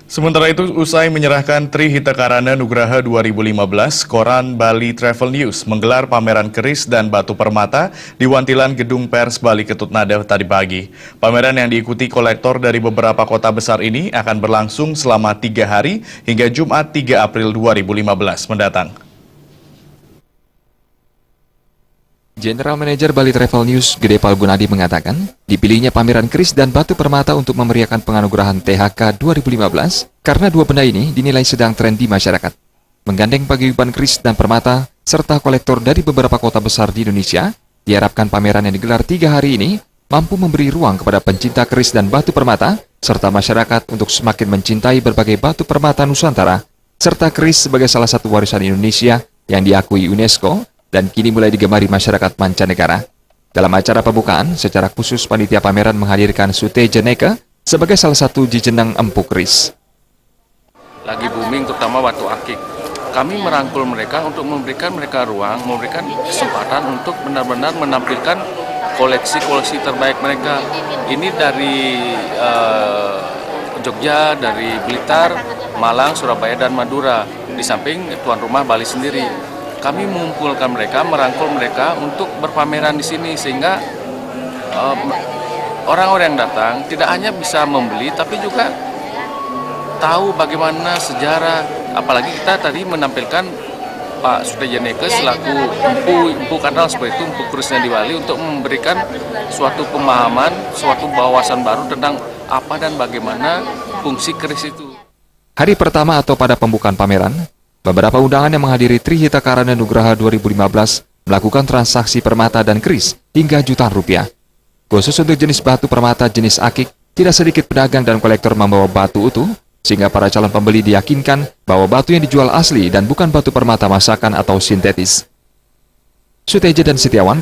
Sementara itu, usai menyerahkan Trihita Karana Nugraha 2015, koran Bali Travel News menggelar pameran keris dan batu permata di wantilan Gedung Pers Bali Ketutnada tadi pagi. Pameran yang diikuti kolektor dari beberapa kota besar ini akan berlangsung selama 3 hari hingga Jumat 3 April 2015 mendatang. General Manager Bali Travel News, Gede Palgunadi mengatakan, dipilihnya pameran keris dan batu permata untuk memeriahkan penganugerahan THK 2015 karena dua benda ini dinilai sedang tren di masyarakat. Menggandeng paguyuban keris dan permata, serta kolektor dari beberapa kota besar di Indonesia, diharapkan pameran yang digelar 3 hari ini mampu memberi ruang kepada pencinta keris dan batu permata, serta masyarakat untuk semakin mencintai berbagai batu permata Nusantara, serta keris sebagai salah satu warisan Indonesia yang diakui UNESCO, dan kini mulai digemari masyarakat mancanegara. Dalam acara pembukaan, secara khusus panitia pameran menghadirkan Sute Jeneke sebagai salah satu jejenang empu keris. Lagi booming terutama batu akik. Kami merangkul mereka untuk memberikan mereka ruang, memberikan kesempatan untuk benar-benar menampilkan koleksi-koleksi terbaik mereka. Ini dari Jogja, dari Blitar, Malang, Surabaya, dan Madura. Di samping tuan rumah Bali sendiri. Kami mengumpulkan mereka, merangkul mereka untuk berpameran di sini sehingga orang-orang yang datang tidak hanya bisa membeli tapi juga tahu bagaimana sejarah. Apalagi kita tadi menampilkan Pak Sute Jeneke selaku empu kanal seperti itu, empu kerisnya di Bali untuk memberikan suatu pemahaman, suatu wawasan baru tentang apa dan bagaimana fungsi keris itu. Hari pertama atau pada pembukaan pameran, beberapa undangan yang menghadiri Trihita Karana Nugraha 2015 melakukan transaksi permata dan keris hingga jutaan rupiah. Khusus untuk jenis batu permata jenis akik, tidak sedikit pedagang dan kolektor membawa batu utuh, sehingga para calon pembeli diyakinkan bahwa batu yang dijual asli dan bukan batu permata masakan atau sintetis. Suteja dan Setiawan